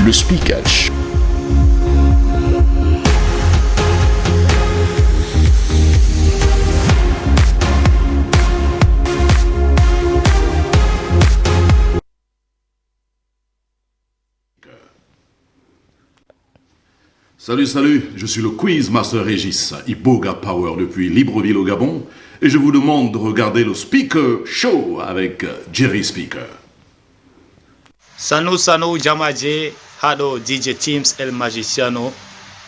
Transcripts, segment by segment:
le Speaker Show. Salut, je suis le Quiz Master Régis, Iboga Power depuis Libreville au Gabon, et je vous demande de regarder le Speaker Show avec Jerry Speaker. Sanu Jamaje, Hado DJ Teams El Magiciano,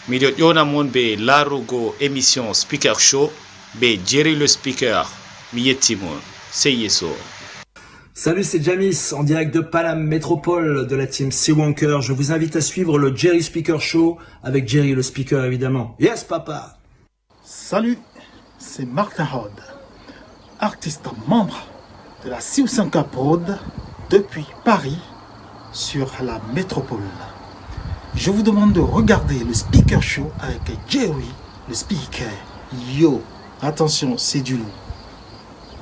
Midio Yonamon be Larugo émission Speaker Show, be Jerry le Speaker, Mietimon, Seyeso. Salut, c'est Jamis, en direct de Palam Métropole de la team Seawalker. Je vous invite à suivre le Jerry Speaker Show avec Jerry le Speaker, évidemment. Yes, papa! Salut, c'est Martin Hod, artiste membre de la Seawalker Prod depuis Paris sur la Métropole. Je vous demande de regarder le Speaker Show avec Jerry le Speaker. Yo, attention, c'est du lourd.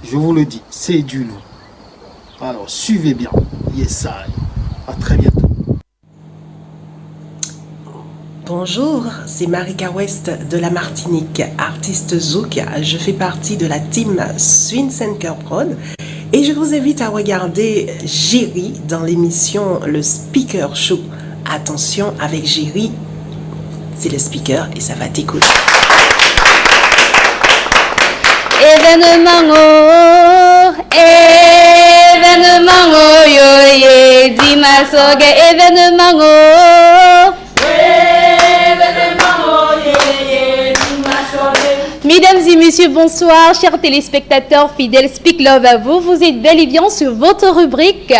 Je vous le dis, c'est du lourd. Alors, suivez bien. Yes, I. À très bientôt. Bonjour, c'est Marika West de la Martinique, artiste zouk. Je fais partie de la team Seawalker Prod et je vous invite à regarder Jerry dans l'émission Le Speaker Show. Attention, avec Jerry, c'est le speaker et ça va t'écouter. Événement yo ye dimasoge événement Mesdames et messieurs, bonsoir, chers téléspectateurs fidèles, Speak Love à vous. Vous êtes bel et bien sur votre rubrique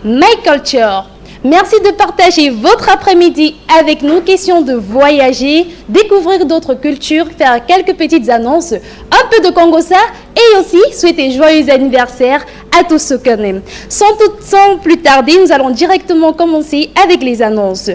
My Culture. Merci de partager votre après-midi avec nous. Question de voyager, découvrir d'autres cultures, faire quelques petites annonces, un peu de Congossa et aussi souhaiter joyeux anniversaire à tous ceux qu'on aime. Sans plus tarder, nous allons directement commencer avec les annonces.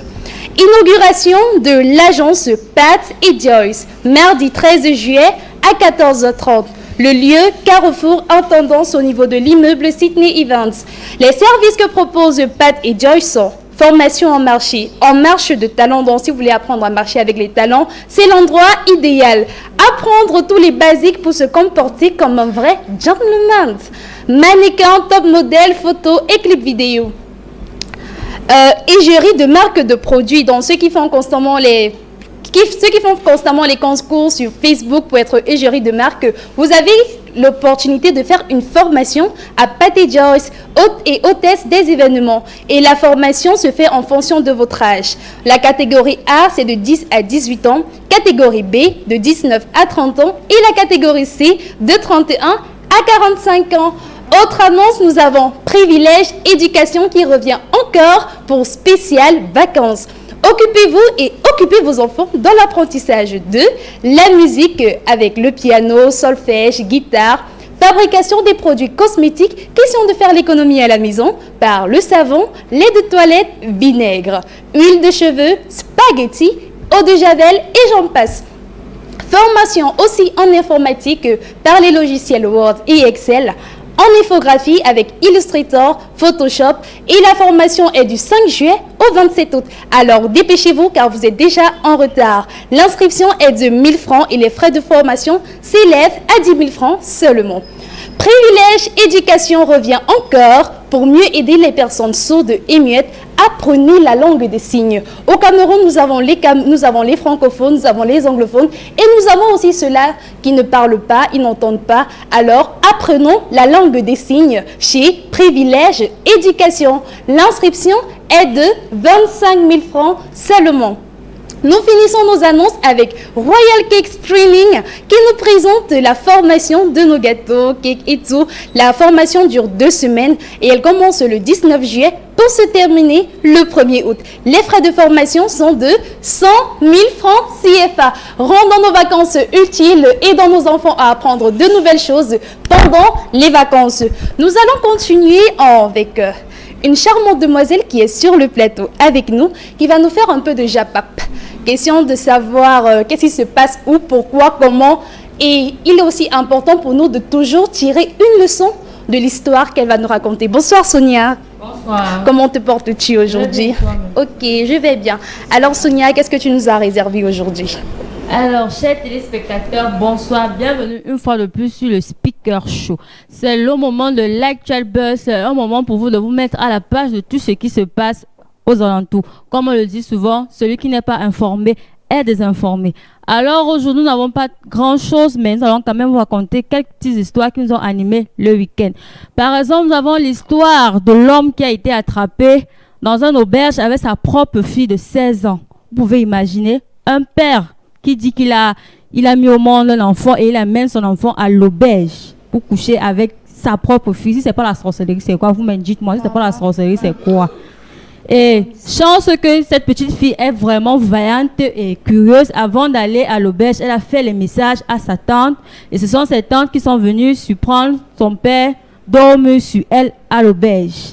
Inauguration de l'agence Pat et Joyce, mardi 13 juillet à 14h30. Le lieu, Carrefour en tendance au niveau de l'immeuble Sydney Events. Les services que proposent Pat et Joyce sont formation en marché, en marche de talent. Donc si vous voulez apprendre à marcher avec les talents, c'est l'endroit idéal. Apprendre tous les basiques pour se comporter comme un vrai gentleman. Mannequin, top modèle, photo et clip vidéo. Égérie de marques de produits, donc ceux qui font constamment les concours sur Facebook pour être égérie de marque, vous avez l'opportunité de faire une formation à Pat et Joyce, hôte et hôtesse des événements. Et la formation se fait en fonction de votre âge. La catégorie A, c'est de 10 à 18 ans. Catégorie B, de 19 à 30 ans. Et la catégorie C, de 31 à 45 ans. Autre annonce, nous avons privilège éducation qui revient encore pour spécial vacances. Occupez-vous et occupez vos enfants dans l'apprentissage de la musique avec le piano, solfège, guitare, fabrication des produits cosmétiques, question de faire l'économie à la maison par le savon, lait de toilette, vinaigre, huile de cheveux, spaghetti, eau de javel et j'en passe. Formation aussi en informatique par les logiciels Word et Excel, en infographie avec Illustrator, Photoshop et la formation est du 5 juillet au 27 août. Alors dépêchez-vous car vous êtes déjà en retard. L'inscription est de 1000 francs et les frais de formation s'élèvent à 10 000 francs seulement. Privilège éducation revient encore pour mieux aider les personnes sourdes et muettes. Apprenez la langue des signes. Au Cameroun, nous avons les francophones, nous avons les anglophones et nous avons aussi ceux-là qui ne parlent pas, ils n'entendent pas. Alors, apprenons la langue des signes chez Privilège Éducation. L'inscription est de 25 000 francs seulement. Nous finissons nos annonces avec Royal Cake Streaming qui nous présente la formation de nos gâteaux, cakes et tout. La formation dure 2 semaines et elle commence le 19 juillet pour se terminer le 1er août. Les frais de formation sont de 100 000 francs CFA. Rendons nos vacances utiles et aidons nos enfants à apprendre de nouvelles choses pendant les vacances. Nous allons continuer avec une charmante demoiselle qui est sur le plateau avec nous, qui va nous faire un peu de japap. Question de savoir qu'est-ce qui se passe, où, pourquoi, comment. Et il est aussi important pour nous de toujours tirer une leçon de l'histoire qu'elle va nous raconter. Bonsoir Sonia. Bonsoir. Bonsoir. Comment te portes-tu aujourd'hui? Ok, je vais bien. Alors Sonia, qu'est-ce que tu nous as réservé aujourd'hui? Alors, chers téléspectateurs, bonsoir. Bienvenue une fois de plus sur le Speaker Show. C'est le moment de l'actual buzz. C'est un moment pour vous de vous mettre à la page de tout ce qui se passe aux alentours. Comme on le dit souvent, celui qui n'est pas informé est désinformé. Alors aujourd'hui, nous n'avons pas grand-chose, mais nous allons quand même vous raconter quelques petites histoires qui nous ont animés le week-end. Par exemple, nous avons l'histoire de l'homme qui a été attrapé dans un auberge avec sa propre fille de 16 ans. Vous pouvez imaginer un père qui dit qu'il a mis au monde un enfant et il amène son enfant à l'auberge pour coucher avec sa propre fille. Si ce n'est pas la sorcellerie, c'est quoi? Vous me dites-moi, si ce n'est pas la sorcellerie, c'est quoi? Et chance que cette petite fille est vraiment vaillante et curieuse. Avant d'aller à l'auberge, elle a fait les messages à sa tante. Et ce sont ses tantes qui sont venues surprendre son père dormir sur elle à l'auberge.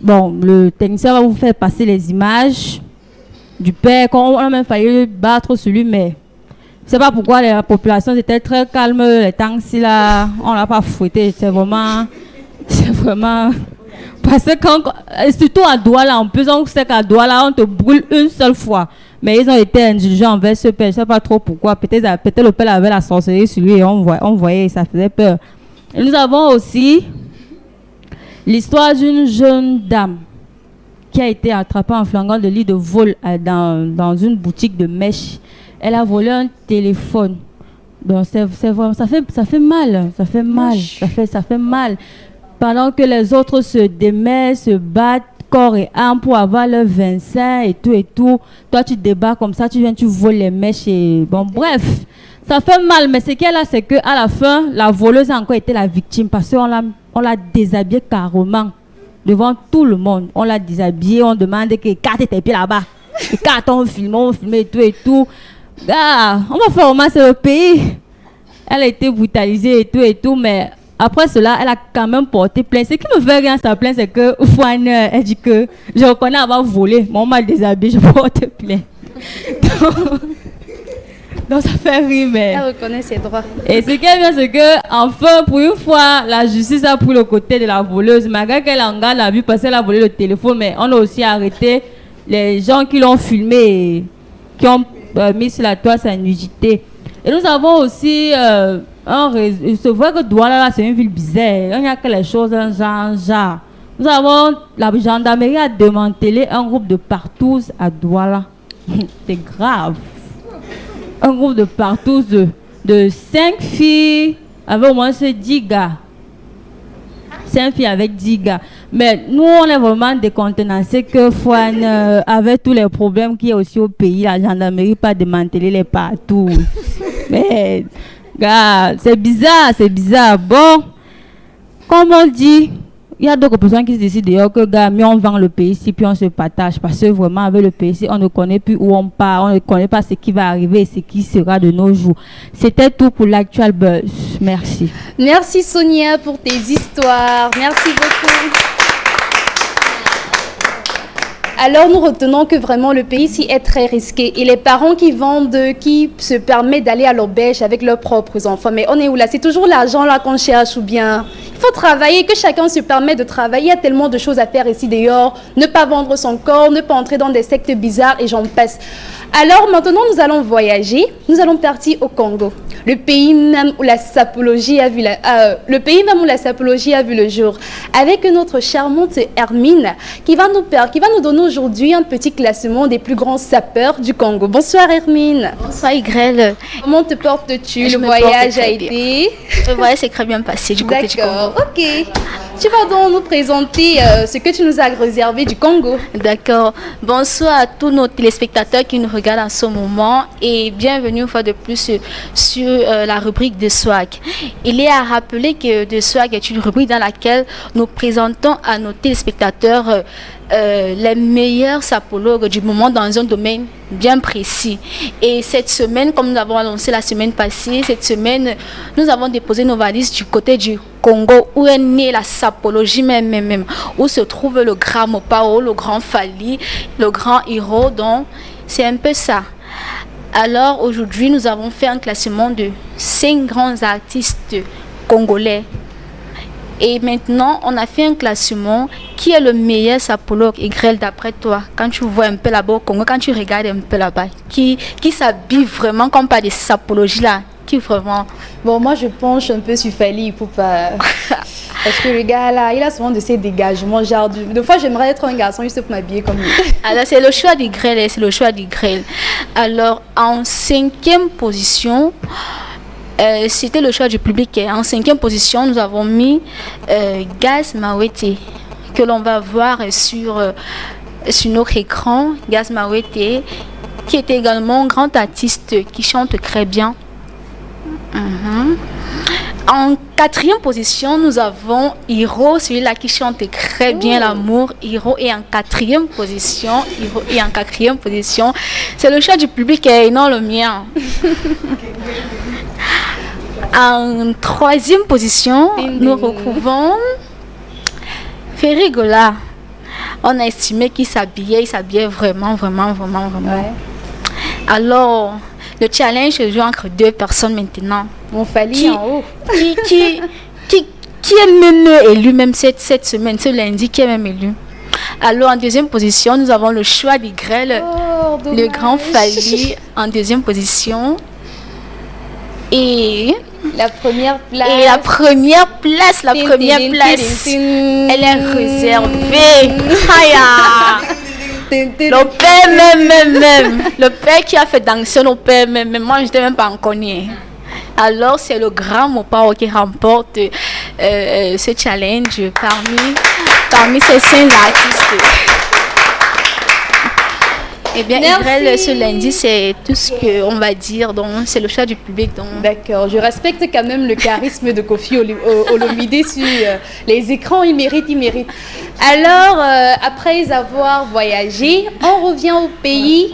Bon, le technicien va vous faire passer les images du père. On a même failli battre sur lui, mais je ne sais pas pourquoi la population était très calme. Les tanks-ci là, on l'a pas fouetté. C'est vraiment... Parce que surtout à Douala, en plus, on sait qu'à Douala, on te brûle une seule fois. Mais ils ont été indulgents envers ce père. Je ne sais pas trop pourquoi. Peut-être le père avait la sorcellerie sur lui et on voyait, ça faisait peur. Et nous avons aussi l'histoire d'une jeune dame qui a été attrapée en flagrant délit de vol dans une boutique de mèches. Elle a volé un téléphone. Donc c'est vraiment, ça fait mal. Ça fait mal. Pendant que les autres se démêlent, se battent corps et âme pour avoir leur 25 et tout. Toi, tu débats comme ça, tu voles les mèches et... Bon, bref, ça fait mal. Mais ce qu'elle a, c'est qu'à la fin, la voleuse a encore été la victime parce qu'on l'a déshabillée carrément devant tout le monde. On l'a déshabillée, on demande qu'elle écarte tes pieds là-bas. Écarte, on filme et tout. Ah, on va faire c'est le pays. Elle a été brutalisée et tout, mais... Après cela, elle a quand même porté plainte. Ce qui me fait rien, sa plainte, c'est que Fouane, elle dit que je reconnais avoir volé. Mon m'a déshabillé, je porte plainte. Donc ça fait rire, mais... Elle reconnaît ses droits. Et ce qui est bien, c'est que, enfin, pour une fois, la justice a pris le côté de la voleuse. Malgré qu'elle en garde la vue parce qu'elle a volé le téléphone, mais on a aussi arrêté les gens qui l'ont filmé et qui ont mis sur la toile sa nudité. Et nous avons aussi... c'est vrai que Douala, c'est une ville bizarre. Il y a quelque chose, genre. Nous avons, la gendarmerie a démantelé un groupe de partous à Douala. C'est grave. Un groupe de partous de 5 filles avec au moins 10 gars. 5 filles avec 10 gars. Mais nous, on est vraiment décontenancés que Fouane, avec tous les problèmes qu'il y a aussi au pays, la gendarmerie pas démantelé les partous. Mais... Gars, c'est bizarre. Bon, comme on dit, il y a d'autres personnes qui se décident d'ailleurs que, gars, mais on vend le pays ici, puis on se partage. Parce que vraiment, avec le pays ici, on ne connaît plus où on part, on ne connaît pas ce qui va arriver et ce qui sera de nos jours. C'était tout pour l'actual buzz. Merci. Merci Sonia pour tes histoires. Merci beaucoup. Alors nous retenons que vraiment le pays ici est très risqué et les parents qui vendent, qui se permettent d'aller à l'auberge avec leurs propres enfants. Mais on est où là? C'est toujours l'argent là qu'on cherche ou bien il faut travailler, que chacun se permette de travailler. Il y a tellement de choses à faire ici dehors. Ne pas vendre son corps, ne pas entrer dans des sectes bizarres et j'en passe. Alors maintenant nous allons voyager, nous allons partir au Congo. Le pays même où la sapologie a vu le jour. Avec notre charmante Hermine qui va nous donner aujourd'hui un petit classement des plus grands sapeurs du Congo. Bonsoir Hermine. Bonsoir Igrel. Comment te portes-tu? Le voyage a été... Le voyage s'est très bien passé du côté du Congo. Ok. Tu vas donc nous présenter ce que tu nous as réservé du Congo. D'accord. Bonsoir à tous nos téléspectateurs qui nous regardent en ce moment et bienvenue une fois de plus sur la rubrique de Swag. Il est à rappeler que de Swag est une rubrique dans laquelle nous présentons à nos téléspectateurs les meilleurs sapologues du moment dans un domaine bien précis. Et cette semaine, comme nous avons annoncé la semaine passée, cette semaine, nous avons déposé nos valises du côté du Congo, où est née la sapologie même, où se trouve le grand Mopao, le grand Fali, le grand Hiro. Donc, c'est un peu ça. Alors, aujourd'hui, nous avons fait un classement de 5 grands artistes congolais. Et maintenant, on a fait un classement qui est le meilleur sapologue et grêle d'après toi? Quand tu vois un peu là-bas au Congo, quand tu regardes un peu là-bas, qui s'habille vraiment comme pas des sapologies là, qui vraiment... Bon, moi je penche un peu sur Fally Ipupa. Parce que le gars là, il a souvent de ces dégagements, genre de fois j'aimerais être un garçon juste pour m'habiller comme lui. Alors c'est le choix du grêle, c'est le choix du grêle. Alors en 5e position, c'était le choix du public. En 5e position, nous avons mis Gaz Mawete, que l'on va voir sur notre écran. Gaz Mawete, qui est également un grand artiste qui chante très bien. En 4e position, nous avons Hiro, celui-là qui chante très bien l'amour. Hiro est en 4e position. C'est le choix du public et non le mien. En 3e position, nous retrouvons Ferrigola. On a estimé qu'il s'habillait vraiment. Ouais. Alors, le challenge se joue entre 2 personnes maintenant. Mon Fally en haut. Qui est même élu, même cette semaine, ce lundi, qui est même élu. Alors, en 2e position, nous avons le choix du grêle, le grand Fally en 2e position. Et la première place, elle est réservée. Le père le père qui a fait danser nos pères même, moi je n'étais même pas en connu. Alors c'est le grand Mopao qui remporte ce challenge parmi ces 5 artistes. Eh bien, Israël, ce lundi, c'est tout ce qu'on va dire. Donc, c'est le choix du public. D'accord. Je respecte quand même le charisme de Kofi Olomide sur les écrans. Il mérite. Alors, après avoir voyagé, on revient au pays